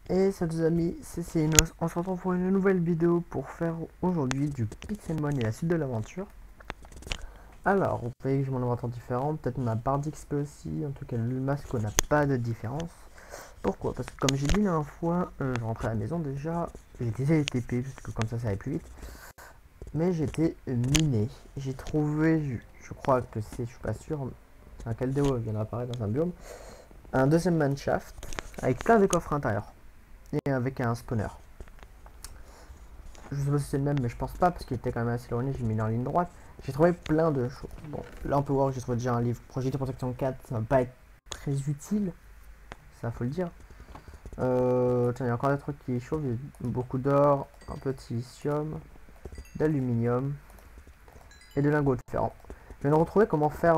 Et salut les amis, c'est Cénos. On se retrouve pour une nouvelle vidéo pour faire aujourd'hui du Pixelmon et la suite de l'aventure. Alors, vous voyez que j'ai mon inventeur différent, peut-être ma barre d'XP aussi, en tout cas le masque n'a pas de différence. Pourquoi? Parce que comme j'ai dit la dernière fois, je rentrais à la maison déjà, j'ai utilisé les TP parce que comme ça allait plus vite. Mais j'étais miné, j'ai trouvé, je crois que c'est, je suis pas sûr, c'est un Caldeo qui vient d'apparaître dans un biome, un deuxième manshaft avec plein de coffres intérieurs et avec un spawner. Je sais pas si c'est le même, mais je pense pas parce qu'il était quand même assez éloigné. J'ai mis en ligne droite. J'ai trouvé plein de choses. Bon, là on peut voir que j'ai trouvé déjà un livre Projet Protection 4. Ça va pas être très utile, ça faut le dire. Tiens, il y a encore des trucs qui chauffent. Il y a beaucoup d'or, un peu de silicium, d'aluminium et de lingots de fer. Je viens de retrouver comment faire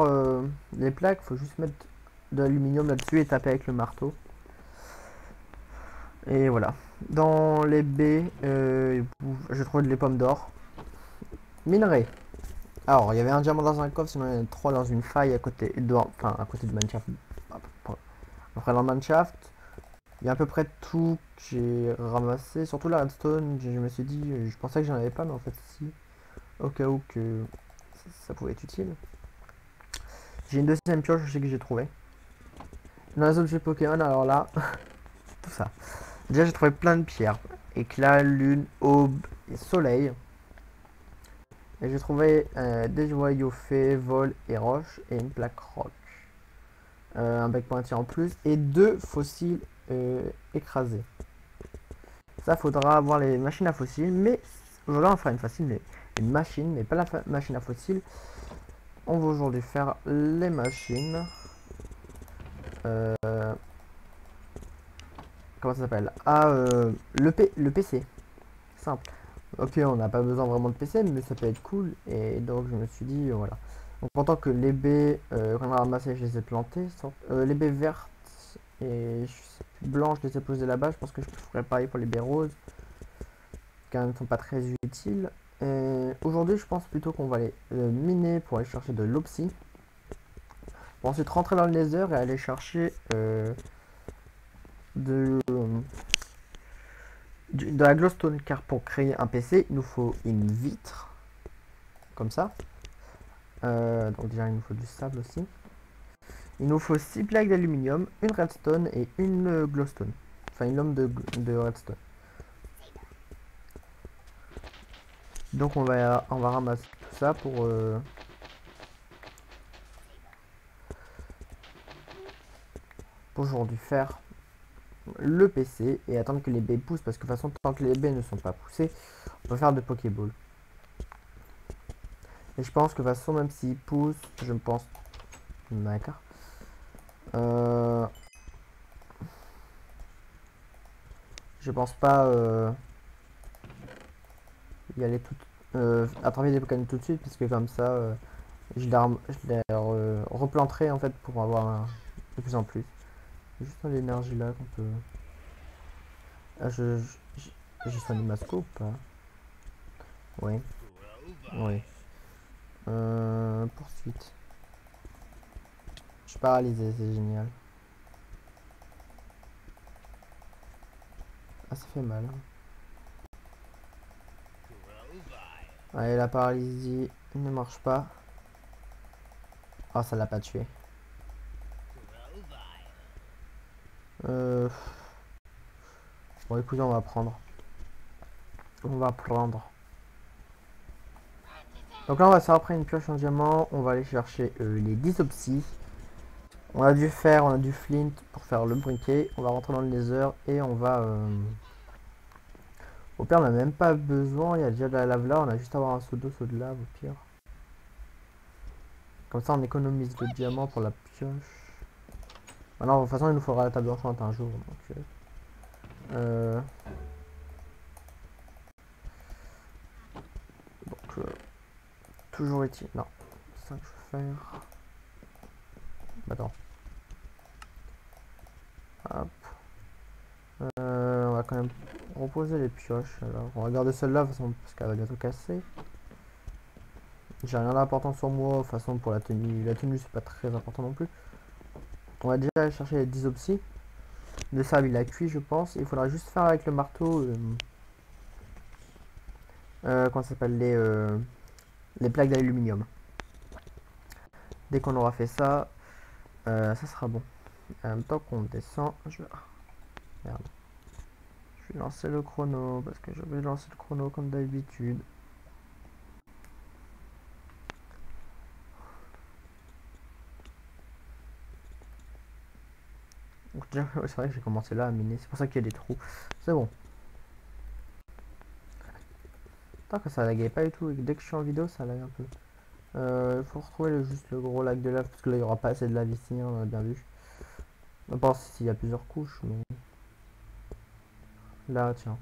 les plaques. Faut juste mettre de l'aluminium là-dessus et taper avec le marteau. Et voilà. Dans les baies, j'ai trouvé des pommes d'or. Minerai. Alors, il y avait un diamant dans un coffre, sinon il y en a 3 dans une faille à côté, enfin à côté du mineshaft. Après dans le mineshaft, il y a à peu près tout que j'ai ramassé, surtout la redstone. Je me suis dit, je pensais que j'en avais pas, mais en fait si, au cas où que ça pouvait être utile. J'ai une deuxième pioche aussi que j'ai trouvé. Dans les objets Pokémon, alors là, tout ça. Déjà j'ai trouvé plein de pierres, éclat, lune, aube et soleil. Et j'ai trouvé des joyaux faits, vol et roche et une plaque rock. Un bec pointier en plus et 2 fossiles écrasés. Ça faudra avoir les machines à fossiles, mais aujourd'hui on fera une machine, mais pas la machine à fossiles. On va aujourd'hui faire les machines. Comment ça s'appelle? Le PC. Simple. Ok, on n'a pas besoin vraiment de PC, mais ça peut être cool. Et donc je me suis dit, voilà. Donc en tant que les baies qu'on a ramassées, je les ai plantées. Les baies vertes et blanches, je les ai posées là-bas. Je pense que je ferai pareil pour les baies roses, car elles ne sont pas très utiles. Aujourd'hui, je pense plutôt qu'on va aller miner pour aller chercher de l'opsie. Pour ensuite rentrer dans le nether et aller chercher de la glowstone, car pour créer un PC, il nous faut une vitre, comme ça. Donc déjà, il nous faut du sable aussi. Il nous faut 6 plaques d'aluminium, une redstone et une glowstone. Enfin, une lame de redstone. Donc on va ramasser tout ça pour aujourd'hui faire le PC et attendre que les baies poussent, parce que de toute façon tant que les baies ne sont pas poussées, on peut faire de Pokéball. Et je pense que de toute façon même s'ils poussent, je pense... D'accord. Je pense pas y aller attraper des Pokémon tout de suite, parce que comme ça je les replanterai en fait pour avoir de plus en plus. Juste dans l'énergie là qu'on peut... Ah, j'ai soigné ma scope ou pas? Oui. Oui. Poursuite. Je suis paralysé, c'est génial. Ah, ça fait mal. Allez, la paralysie ne marche pas. Ah, ça l'a pas tué. Bon, écoutez, on va prendre. On va prendre. Donc là, on va se faire après une pioche en diamant. On va aller chercher les 10 opsies. On a du flint pour faire le briquet. On va rentrer dans le nether et on va... Au pire, on n'a même pas besoin. Il y a déjà de la lave là. On a juste à avoir un seau d'eau, seau de lave au pire. Comme ça, on économise le diamant pour la pioche. Maintenant, de toute façon, il nous faudra la table enchantée un jour. Donc, toujours est-il. Non, c'est ça que je veux faire. Attends. Hop. On va quand même reposer les pioches. Alors, on va garder celle-là parce qu'elle va bientôt casser. J'ai rien d'important sur moi, de toute façon pour la tenue. La tenue c'est pas très important non plus. On va déjà aller chercher les 10 opsies. de sable, il a cuit, je pense. Il faudra juste faire avec le marteau. Comment ça s'appelle les plaques d'aluminium. Dès qu'on aura fait ça, ça sera bon. En même temps qu'on descend, merde. Je vais lancer le chrono parce que je vais lancer le chrono comme d'habitude. Donc déjà, c'est vrai que j'ai commencé là à miner, c'est pour ça qu'il y a des trous. C'est bon. Tant que ça laguait pas du tout, et dès que je suis en vidéo, ça lag un peu. Il faut retrouver juste le gros lac de lave, parce que là, il n'y aura pas assez de lave ici, hein, on a bien vu. On va voir s'il y a plusieurs couches, mais... Là, tiens.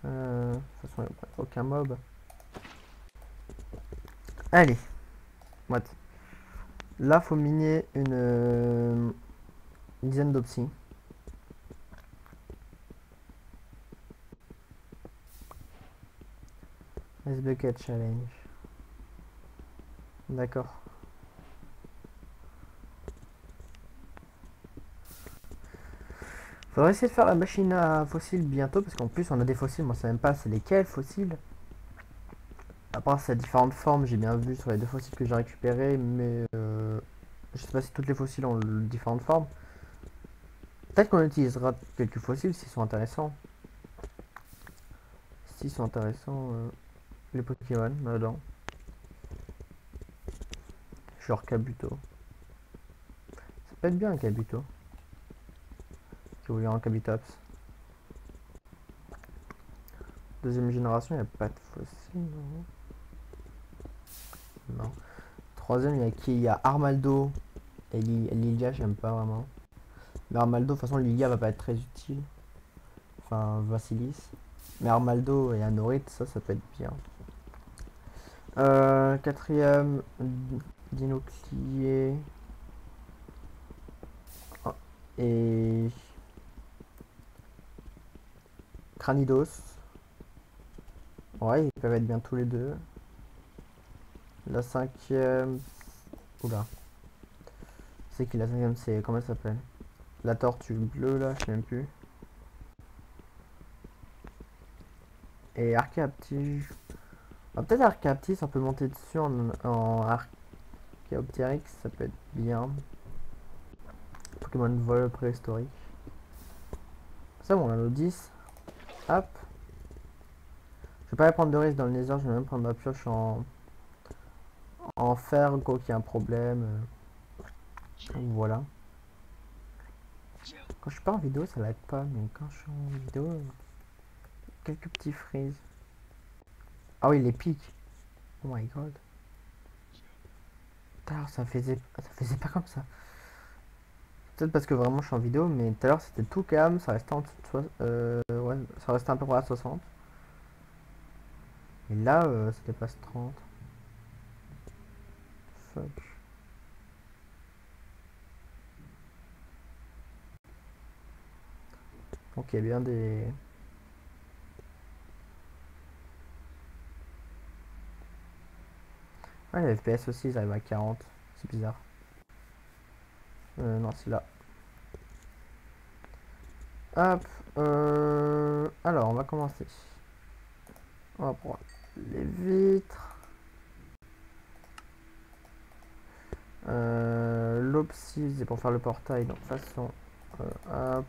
De toute façon, il n'y a aucun mob. Allez. What? Là, faut miner une dizaine d'opsis. Ice Bucket Challenge. D'accord. Faudrait essayer de faire la machine à fossiles bientôt, parce qu'en plus on a des fossiles, moi je sais même pas c'est lesquels fossiles. À part c'est différentes formes, j'ai bien vu sur les deux fossiles que j'ai récupérés, mais je sais pas si toutes les fossiles ont différentes formes. Peut-être qu'on utilisera quelques fossiles s'ils sont intéressants. S'ils sont intéressants, les Pokémon là-dedans. Genre Kabuto. Ça peut être bien un Kabuto. Si vous voulez un Kabutops. Deuxième génération, il n'y a pas de fossiles, non. Non. Troisième, il y a qui? Il y a Armaldo et Lilia, j'aime pas vraiment. Mais Armaldo, de toute façon, Lilia va pas être très utile. Enfin, Vassilis. Mais Armaldo et Anorith, ça peut être bien. Quatrième, Dinoclier. Ah, et Cranidos. Ouais, ils peuvent être bien tous les deux. La cinquième. Oula. C'est qui la cinquième? C'est. Comment elle s'appelle? La tortue bleue là, je sais même plus. Et Archaeopteryx. Ah, peut-être Archaeopteryx, on peut monter dessus en Archaeopteryx, ça peut être bien. Pokémon de vol préhistorique. Ça bon, on a nos 10. Hop. Je vais pas prendre de risque dans le Nether, je vais même prendre ma pioche en fer, quoi qu'il y ait un problème. Voilà. Quand je suis pas en vidéo, ça lag pas, mais quand je suis en vidéo, quelques petits freeze. Ah oui, les pics. Oh my god. Tout à l'heure, ça faisait pas comme ça. Peut-être parce que vraiment je suis en vidéo, mais tout à l'heure c'était tout calme, ça restait en dessous de ouais, ça restait à peu près à 60. Et là, ça dépasse 30. Fuck. Donc il y a bien des... Ouais, les FPS aussi, ils arrivent à 40. C'est bizarre. Non, c'est là. Hop. Alors, on va commencer. On va prendre les vitres. L'opsie, c'est pour faire le portail. Donc, façon... hop.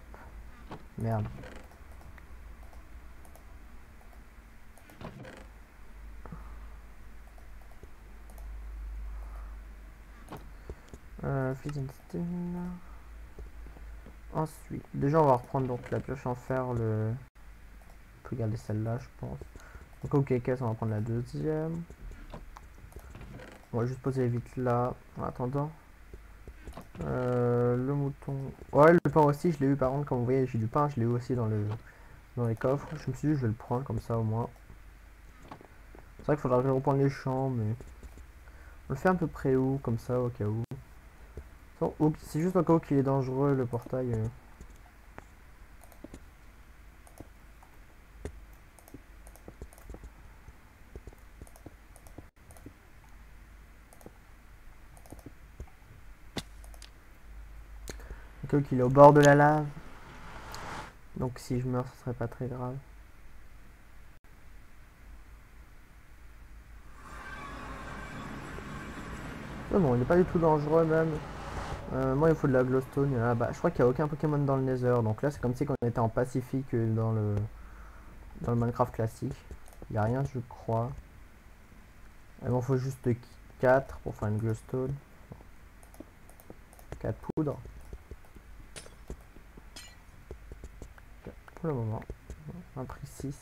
Merde. Ensuite, déjà on va reprendre donc la pioche en fer, le... On peut garder celle-là je pense. Donc ok, caisse, on va prendre la deuxième. On va juste poser les vitres là, en attendant. Le mouton... Ouais, le pain aussi, je l'ai eu par contre, comme vous voyez, j'ai du pain, je l'ai eu aussi dans les coffres. Je me suis dit, je vais le prendre comme ça au moins. C'est vrai qu'il faudra reprendre les champs, mais... On le fait un peu près où, comme ça, au cas où. C'est juste au cas où qu'il est dangereux, le portail. Surtout qu'il est au bord de la lave. Donc si je meurs, ce serait pas très grave. Mais bon, il est pas du tout dangereux même. Moi, il faut de la glowstone. Il y en a là-bas. Je crois qu'il n'y a aucun Pokémon dans le Nether. Donc là, c'est comme si on était en Pacifique dans le Minecraft classique. Il n'y a rien, je crois. Il m'en faut juste 4 pour faire une glowstone. 4 poudres. 4 pour le moment. Un prix 6.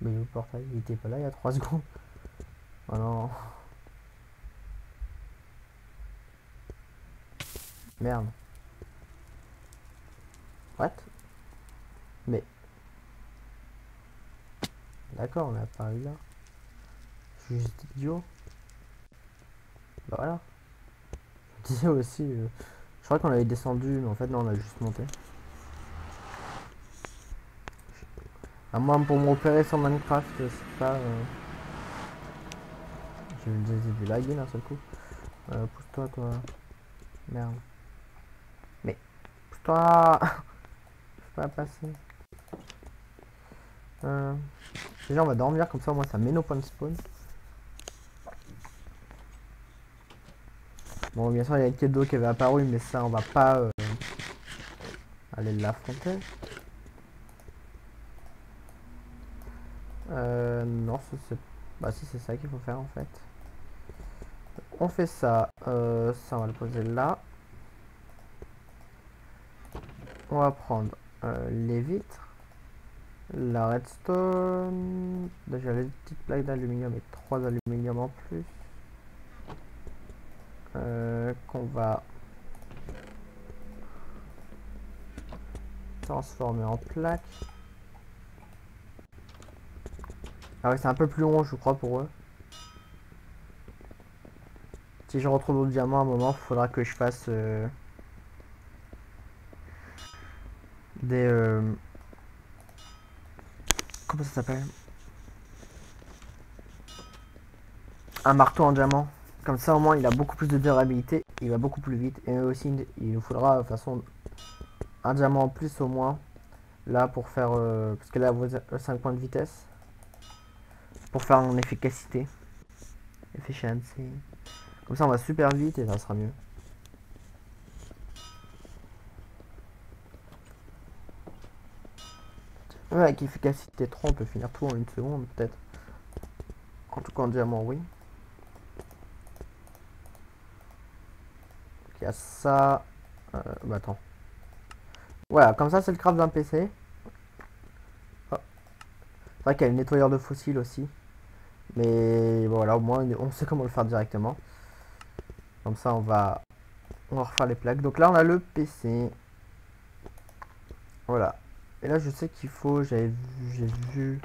Mais le portail, il était pas là il y a 3 secondes. Oh non. Merde. What? Mais. D'accord, on est apparu là. Je suis juste idiot. Bah voilà. Je disais aussi. Je crois qu'on avait descendu, mais en fait, non, on a juste monté. À moins pour me repérer sur Minecraft, c'est pas. J'ai vu laguer d'un seul coup. Pousse-toi, toi. Merde. Mais. Pousse-toi. Je peux pas passer. Déjà, on va dormir, comme ça, moi, ça met nos points de spawn. Bon, bien sûr, il y a une quête d'eau qui avait apparu, mais ça, on va pas aller l'affronter. Non, c'est... Bah si, c'est ça qu'il faut faire, en fait. On fait ça. Ça, on va le poser là. On va prendre les vitres. La redstone. Déjà, les petites plaques d'aluminium et 3 aluminium en plus. Qu'on va transformer en plaque. Ah ouais, c'est un peu plus long, je crois, pour eux. Si je retrouve d'autres diamants à un moment, il faudra que je fasse des... comment ça s'appelle? Un marteau en diamant. Comme ça, au moins, il a beaucoup plus de durabilité. Il va beaucoup plus vite. Et aussi, il nous faudra, de toute façon, un diamant en plus au moins. Là, pour faire... parce que là, vous avez 5 points de vitesse. Pour faire en efficacité. Efficiency. Comme ça, on va super vite et ça sera mieux. Ouais, avec efficacité 3, on peut finir tout en une seconde, peut-être. En tout cas, en diamant, oui. Il y a ça. Bah attends. Voilà, comme ça, c'est le craft d'un PC. Oh. C'est vrai qu'il y a le nettoyeur de fossiles aussi. Mais voilà, au moins, on sait comment le faire directement. Comme ça, on va refaire les plaques. Donc là, on a le PC. Voilà. Et là, je sais qu'il faut, j'ai vu.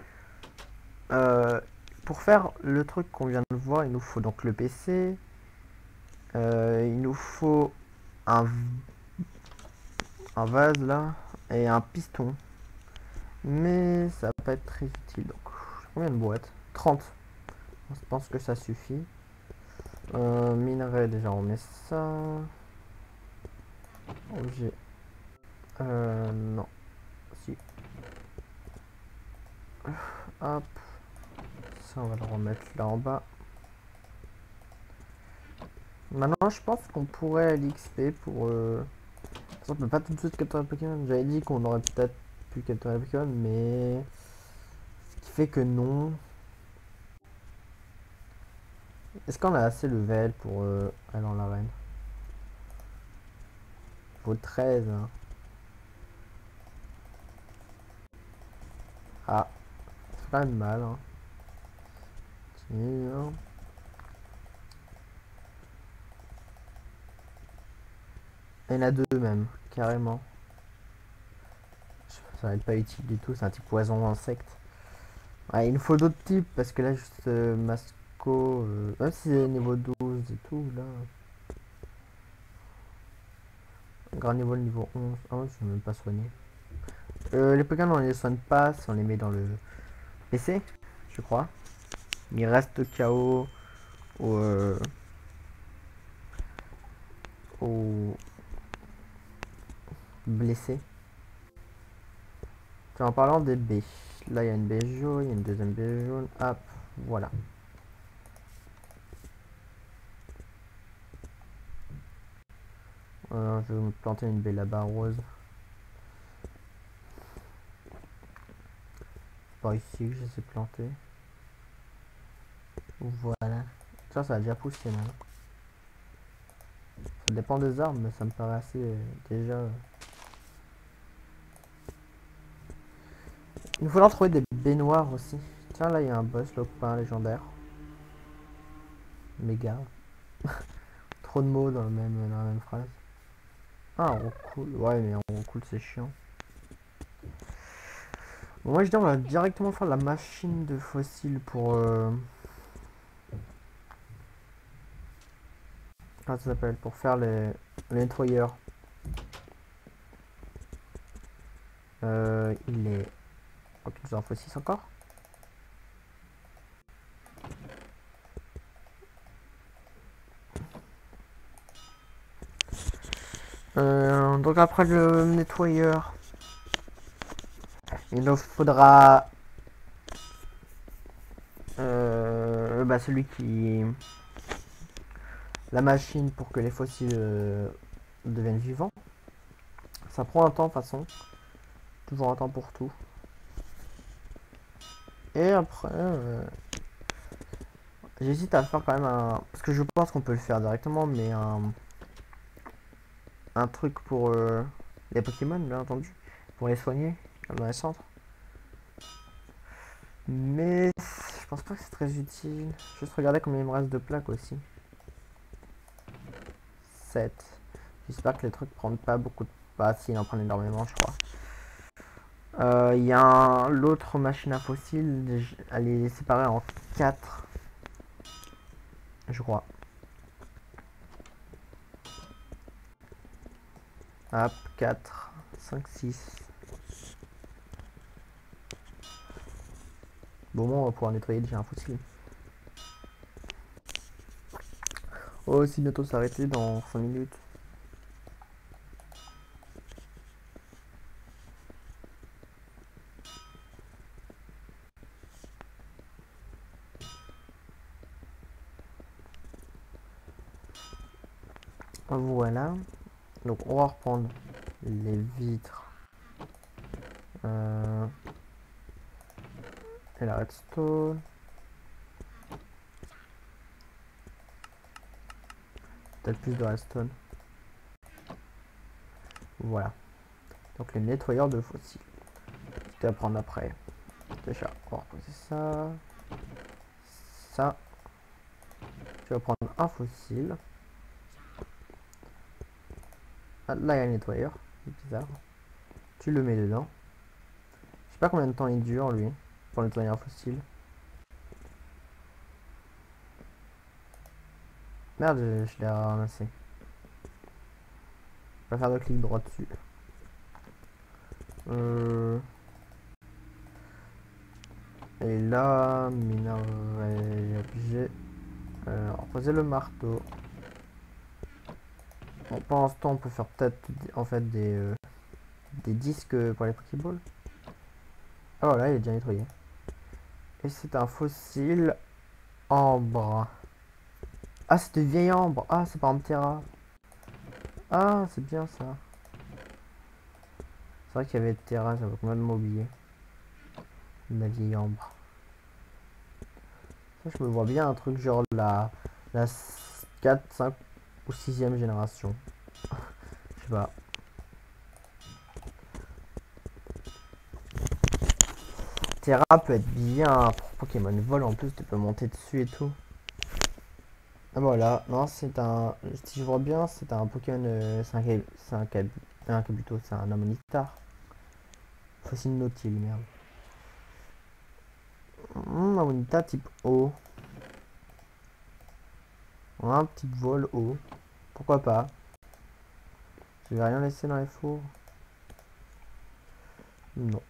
Pour faire le truc qu'on vient de voir, il nous faut donc le PC. Il nous faut un vase là et un piston. Mais ça va pas être très utile. Donc, combien de boîtes? 30. Je pense que ça suffit. Minerai, déjà, on met ça. Objet. Non. Si. Hop. Ça, on va le remettre là en bas. Maintenant, je pense qu'on pourrait l'XP pour... On peut pas tout de suite capturer Pokémon. J'avais dit qu'on aurait peut-être pu capturer Pokémon, mais... Ce qui fait que non. Est-ce qu'on a assez level pour aller en l'arène? Faut 13. Hein. Ah. C'est quand même mal. Hein. Tiens. Il y en a 2 même, carrément. Ça va être pas utile du tout, c'est un type poison insecte. Ouais, il nous faut d'autres types parce que là, juste Masco, même si c'est niveau 12 et tout, là. Grand niveau, le niveau 11. Oh, je vais même pas soigner. Les Pokémon, on les soigne pas si on les met dans le PC, je crois. Il reste KO ou blessé. En parlant des baies, là il y a une baie jaune, il y a une deuxième baie jaune, hop, voilà. Je vais me planter une baie là-bas rose. Par ici que je les ai plantés. Voilà. Ça a déjà poussé là. Ça dépend des arbres, mais ça me paraît assez déjà. Il nous faudra trouver des baignoires aussi. Tiens, là il y a un boss lopin légendaire. Méga. Trop de mots dans la même phrase. Ah, on cool. Ouais, mais on cool, c'est chiant. Bon, moi je dis on va directement faire la machine de fossiles pour comment ça s'appelle, pour faire les nettoyeurs. Il est. Ok, nous en faut 6 encore. Donc après le nettoyeur, il nous faudra celui qui la machine pour que les fossiles deviennent vivants. Ça prend un temps de toute façon, toujours un temps pour tout. Et après, j'hésite à faire quand même un, parce que je pense qu'on peut le faire directement, mais un truc pour les Pokémon, bien entendu, pour les soigner, comme dans les centres. Mais je pense pas que c'est très utile. Juste regarder combien il me reste de plaques aussi. 7. J'espère que les trucs prennent pas beaucoup de... Bah si, il en prend énormément, je crois. Il y a l'autre machine à fossiles, elle est séparée en 4. Je crois. Hop, 4, 5, 6. Bon, on va pouvoir nettoyer déjà un fossile. Oh, si bientôt s'arrêter dans 5 minutes. Voilà. Donc on va reprendre les vitres. Et la redstone. Peut-être plus de redstone. Voilà. Donc les nettoyeurs de fossiles. C'était à prendre après. Déjà, on va reposer ça. Ça. Tu vas prendre un fossile. Ah, là, il y a un nettoyeur. C'est bizarre. Tu le mets dedans. Je sais pas combien de temps il dure, lui, pour nettoyer un fossile. Merde, je l'ai ramassé. Je vais faire de clic droit dessus. Et là, minerai, objet. Reposer le marteau. Bon, pendant ce temps, on peut faire peut-être en fait des disques pour les Pokéballs. Ah voilà, il est déjà nettoyé. Et c'est un fossile ambre. Ah, c'est de vieille ambre. Ah, c'est par Terra. Ah, c'est bien ça. C'est vrai qu'il y avait Terra, j'avais complètement oublié. La vieille ambre. Ça, je me vois bien un truc genre la 4, 5 ou 6e génération. Je sais pas. Terra peut être bien pour Pokémon Vol, en plus tu peux monter dessus et tout. Ah voilà, non c'est un... Si je vois bien, c'est un Pokémon... c'est un Kabuto, c'est un Ammonitar. Fossile Nautile, merde. Ammonitar type O. Un petit vol O. Pourquoi pas. Je vais rien laisser dans les fours. Non.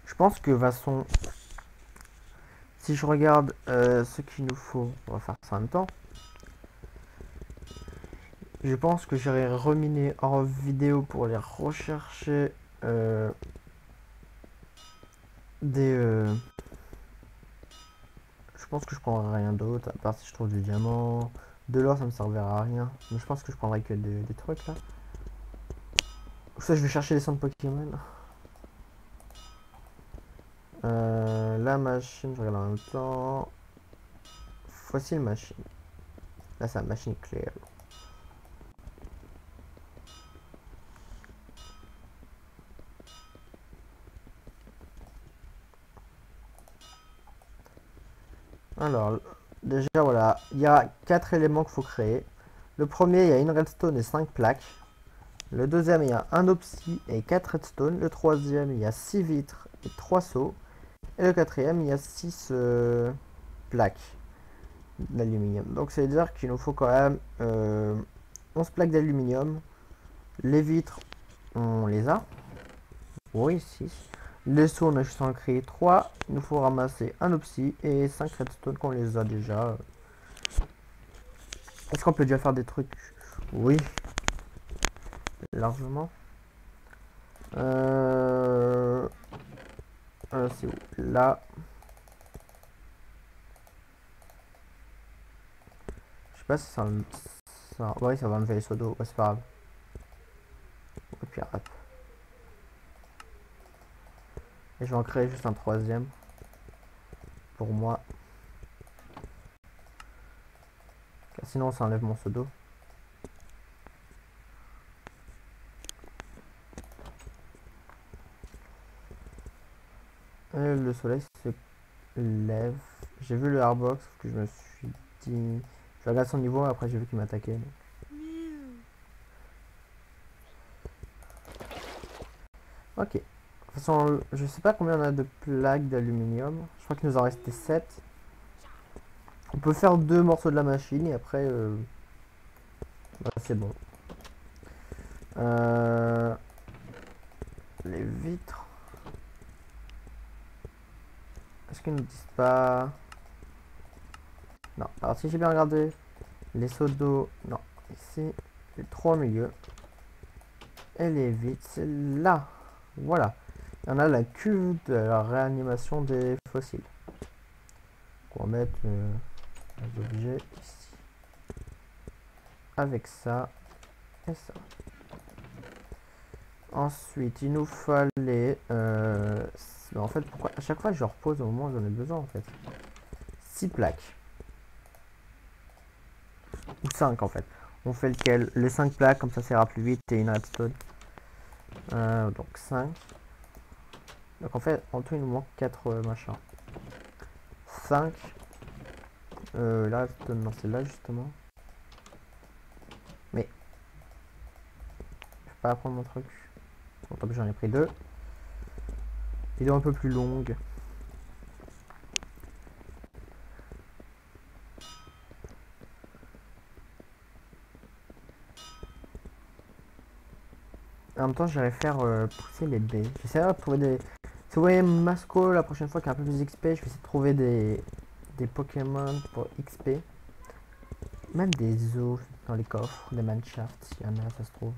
Je pense que de toute façon... Si je regarde ce qu'il nous faut, on va faire ça en même temps. Je pense que j'irai reminer en vidéo pour aller rechercher des... Je pense que je prendrai rien d'autre, à part si je trouve du diamant. De l'or, ça me servira à rien. Mais je pense que je prendrai que des trucs là. Ça, je vais chercher les centres Pokémon. La machine, je regarde en même temps. Fossile machine. Là, c'est la machine claire. Alors, déjà, voilà. Il y a 4 éléments qu'il faut créer. Le premier, il y a une redstone et 5 plaques. Le deuxième, il y a un opsi et 4 redstone. Le troisième, il y a 6 vitres et 3 seaux. Et le quatrième, il y a 6 plaques d'aluminium. Donc, ça veut dire qu'il nous faut quand même 11 plaques d'aluminium. Les vitres, on les a. Oui, 6. Les seaux, on a juste en créer 3. Il nous faut ramasser un opsi et 5 redstone qu'on les a déjà. Est-ce qu'on peut déjà faire des trucs? Oui, largement. C'est où? Là. Je sais pas si ça... Ouais, ça va enlever les seaux d'eau. Ouais, c'est pas grave. Et puis hop. Et je vais en créer juste un troisième. Pour moi. Car sinon, ça enlève mon seau d'eau. Le soleil se lève. J'ai vu le Airbox que je me suis dit... Je regarde son niveau, après j'ai vu qu'il m'attaquait. Ok. De toute façon, je sais pas combien on a de plaques d'aluminium. Je crois qu'il nous en restait 7. On peut faire 2 morceaux de la machine et après... bah, c'est bon. Les vitres. Est-ce qu'ils nous disent pas... Non. Alors si j'ai bien regardé, les seaux d'eau... Non. Ici, les 3 au milieu. Et les vitres, c'est là. Voilà. Il y en a la cuve de la réanimation des fossiles. On va mettre les objets ici. Avec ça et ça. Ensuite, il nous fallait... en fait, pourquoi à chaque fois je repose au moment où j'en ai besoin en fait. 6 plaques. Ou 5 en fait. On fait lequel? Les 5 plaques, comme ça ira plus vite et une redstone. Donc 5. Donc en fait, en tout il nous manque 4 machins. 5. La redstone, non c'est là justement. Mais... Je peux pas prendre mon truc. Bon, tant que j'en ai pris 2. Vidéo un peu plus longue. En même temps, j'irai faire pousser les baies. J'essaierai de trouver des... Si vous voyez Masco la prochaine fois qu'il y a un peu plus d'XP, je vais essayer de trouver des Pokémon pour XP. Même des os dans les coffres, des Manshafts, s'il y en a, ça se trouve.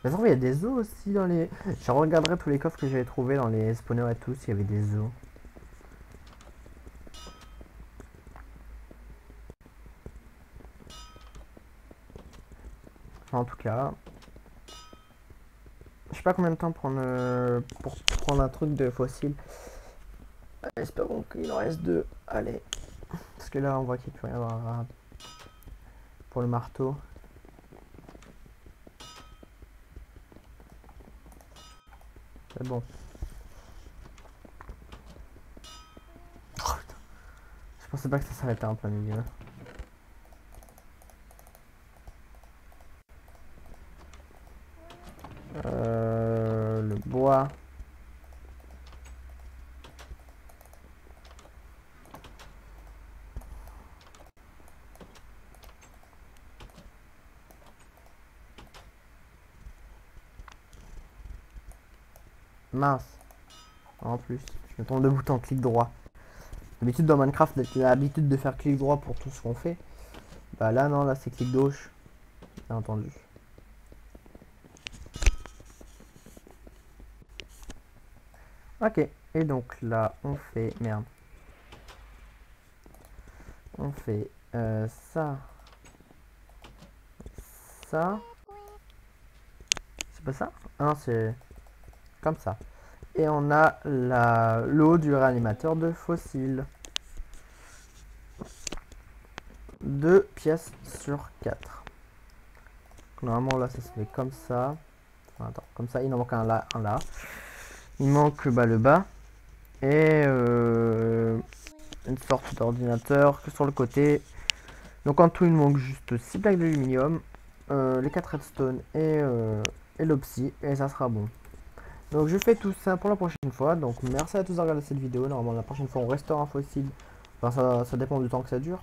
Mais il y a des os aussi dans les... Je regarderai tous les coffres que j'avais trouvés dans les spawners et tout, s'il y avait des os. Enfin, en tout cas... Je sais pas combien de temps prendre, pour prendre un truc de fossile. Espérons qu'il en reste 2. Allez. Parce que là, on voit qu'il peut y avoir pour le marteau. C'est bon. Oh, putain. Je pensais pas que ça s'arrêtait en plein milieu. Le bois. Mince. En plus, je me trompe de bouton clic droit. D'habitude dans Minecraft, j'ai l'habitude de faire clic droit pour tout ce qu'on fait. Bah là non, là c'est clic gauche, bien entendu. Ok, et donc là on fait, merde. On fait ça. Ça. C'est pas ça? Ah non, c'est comme ça. Et on a l'eau du réanimateur de fossiles. 2 pièces sur 4. Normalement là ça se fait comme ça. Enfin, attends, comme ça, il en manque un là, un là. Il manque bah, le bas. Et une sorte d'ordinateur que sur le côté. Donc en tout il manque juste 6 plaques d'aluminium, les 4 redstone et l'opsie, et ça sera bon. Donc je fais tout ça pour la prochaine fois. Donc merci à tous d'avoir regardé cette vidéo. Normalement la prochaine fois on restaure un fossile. Enfin ça dépend du temps que ça dure.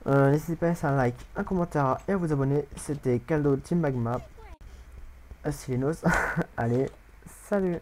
N'hésitez pas à laisser un like, un commentaire et à vous abonner. C'était Caldo Team Magma. Asinos. Allez, salut.